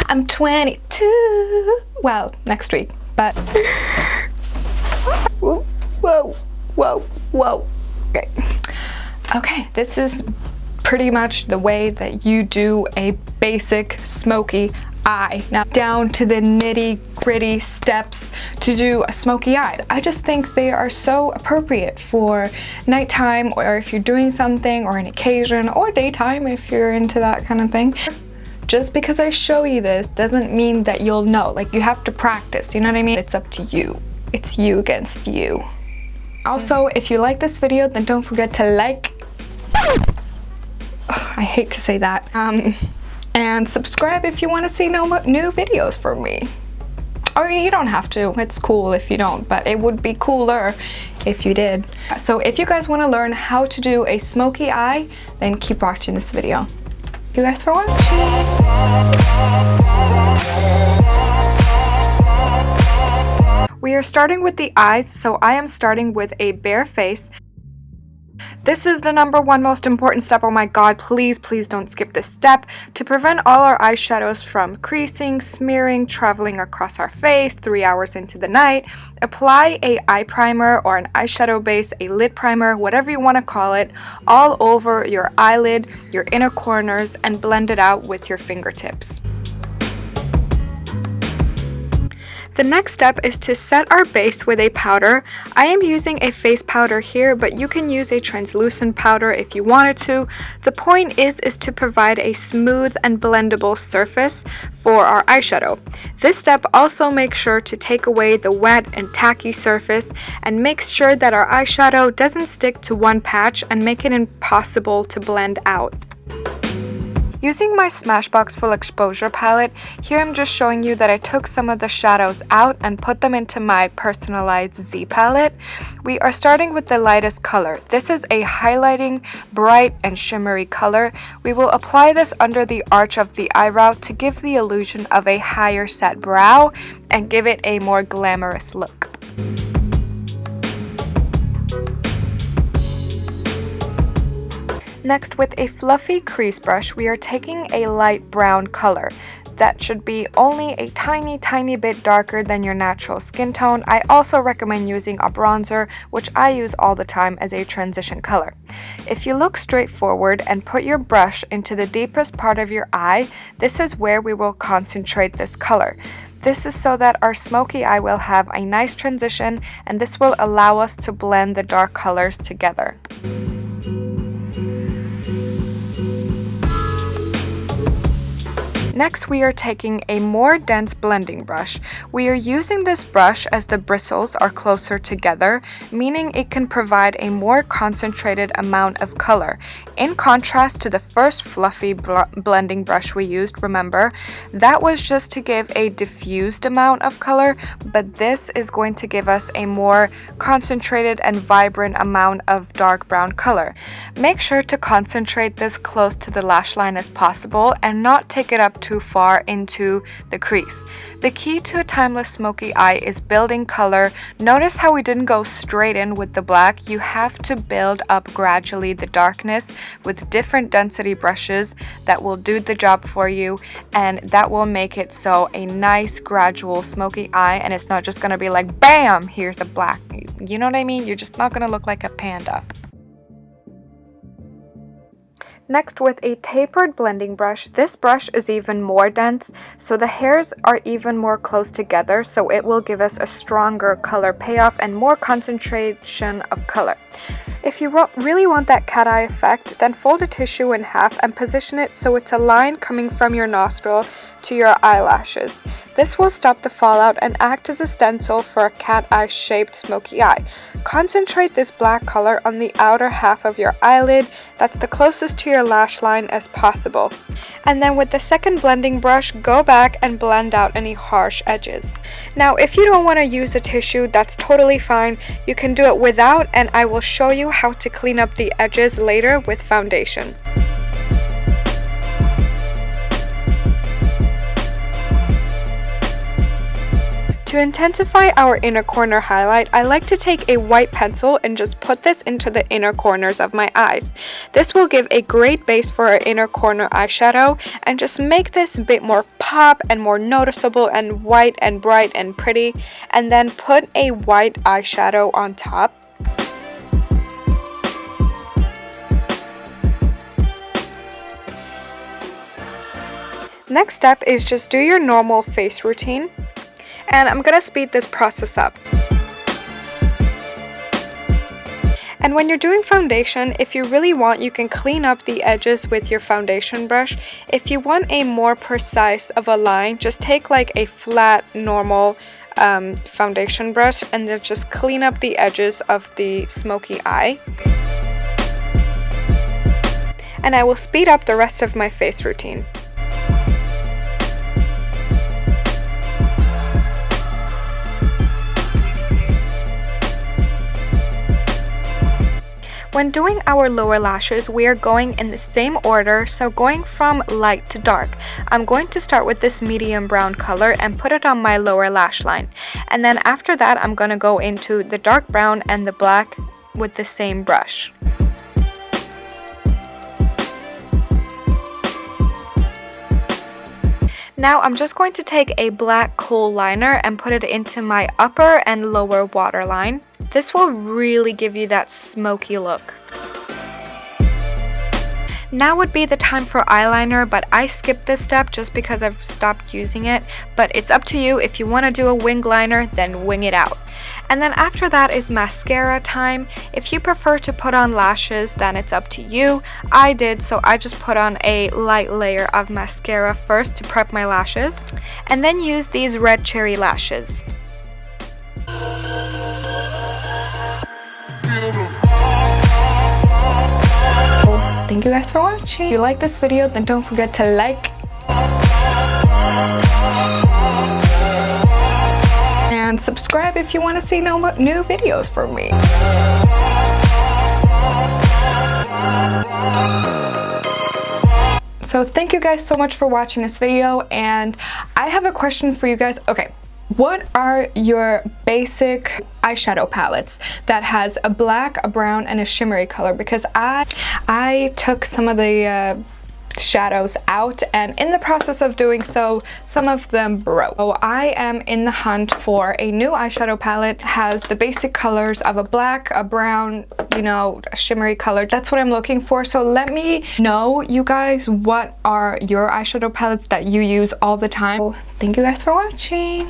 I'm 22. Well, next week, but whoa. Okay, this is pretty much the way that you do a basic smoky eye. Now down to the nitty-gritty steps to do a smoky eye. I just think they are so appropriate for nighttime, or if you're doing something, or an occasion, or daytime if you're into that kind of thing. Just because I show you this doesn't mean that you'll know. Like, you have to practice, you know what I mean? It's up to you. It's you against you. Also, if you like this video, then don't forget to like. I hate to say that. And subscribe if you want to see new videos from me. Or you don't have to. It's cool if you don't, but it would be cooler if you did. So if you guys want to learn how to do a smoky eye, then keep watching this video. You guys for watching. We are starting with the eyes, so I am starting with a bare face. This is the #1 most important step. Oh my god, please don't skip this step. To prevent all our eyeshadows from creasing, smearing, traveling across our face 3 hours into the night, apply a eye primer or an eyeshadow base, a lid primer, whatever you want to call it, all over your eyelid, your inner corners, and blend it out with your fingertips. The next step is to set our base with a powder. I am using a face powder here, but you can use a translucent powder if you wanted to. The point is to provide a smooth and blendable surface for our eyeshadow. This step also makes sure to take away the wet and tacky surface and makes sure that our eyeshadow doesn't stick to one patch and make it impossible to blend out. Using my Smashbox Full Exposure palette, here I'm just showing you that I took some of the shadows out and put them into my personalized Z palette. We are starting with the lightest color. This is a highlighting, bright and shimmery color. We will apply this under the arch of the eyebrow to give the illusion of a higher set brow and give it a more glamorous look. Next, with a fluffy crease brush, we are taking a light brown color. That should be only a tiny bit darker than your natural skin tone. I also recommend using a bronzer, which I use all the time as a transition color. If you look straight forward and put your brush into the deepest part of your eye, this is where we will concentrate this color. This is so that our smoky eye will have a nice transition, and this will allow us to blend the dark colors together. Next, we are taking a more dense blending brush. We are using this brush as the bristles are closer together, meaning it can provide a more concentrated amount of color. In contrast to the first fluffy blending brush we used, remember, that was just to give a diffused amount of color, but this is going to give us a more concentrated and vibrant amount of dark brown color. Make sure to concentrate this close to the lash line as possible and not take it up too far into the crease. The key to a timeless smoky eye is building color. Notice how we didn't go straight in with the black. You have to build up gradually the darkness with different density brushes that will do the job for you, and that will make it so a nice gradual smoky eye, and it's not just gonna be like bam, here's a black. You know what I mean? You're just not gonna look like a panda. Next, with a tapered blending brush, this brush is even more dense, so the hairs are even more close together, so it will give us a stronger color payoff and more concentration of color. If you really want that cat eye effect, then fold a tissue in half and position it so it's a line coming from your nostril to your eyelashes. This will stop the fallout and act as a stencil for a cat eye shaped smoky eye. Concentrate this black color on the outer half of your eyelid that's the closest to your lash line as possible. And then with the second blending brush, go back and blend out any harsh edges. Now, if you don't want to use a tissue, that's totally fine. You can do it without, and I will show you how to clean up the edges later with foundation. To intensify our inner corner highlight, I like to take a white pencil and just put this into the inner corners of my eyes. This will give a great base for our inner corner eyeshadow and just make this a bit more pop and more noticeable and white and bright and pretty, and then put a white eyeshadow on top. Next step is just do your normal face routine. And I'm gonna speed this process up. And when you're doing foundation, if you really want, you can clean up the edges with your foundation brush. If you want a more precise of a line, just take like a flat, normal foundation brush and then just clean up the edges of the smoky eye. And I will speed up the rest of my face routine. When doing our lower lashes, we are going in the same order, so going from light to dark. I'm going to start with this medium brown color and put it on my lower lash line. And then after that, I'm going to go into the dark brown and the black with the same brush. Now I'm just going to take a black kohl liner and put it into my upper and lower waterline. This will really give you that smoky look. Now would be the time for eyeliner, but I skipped this step just because I've stopped using it. But it's up to you. If you want to do a wing liner, then wing it out. And then after that is mascara time. If you prefer to put on lashes, then it's up to you. I did, so I just put on a light layer of mascara first to prep my lashes, and then use these red cherry lashes. Thank you guys for watching. If you like this video, then don't forget to like and subscribe if you want to see new videos from me. So thank you guys so much for watching this video, and I have a question for you guys. Okay, what are your basic eyeshadow palettes that has a black, a brown, and a shimmery color? Because I took some of the shadows out, and in the process of doing so, some of them broke. So I am in the hunt for a new eyeshadow palette. It has the basic colors of a black, a brown, you know, a shimmery color. That's what I'm looking for. So let me know, you guys, what are your eyeshadow palettes that you use all the time. So thank you guys for watching.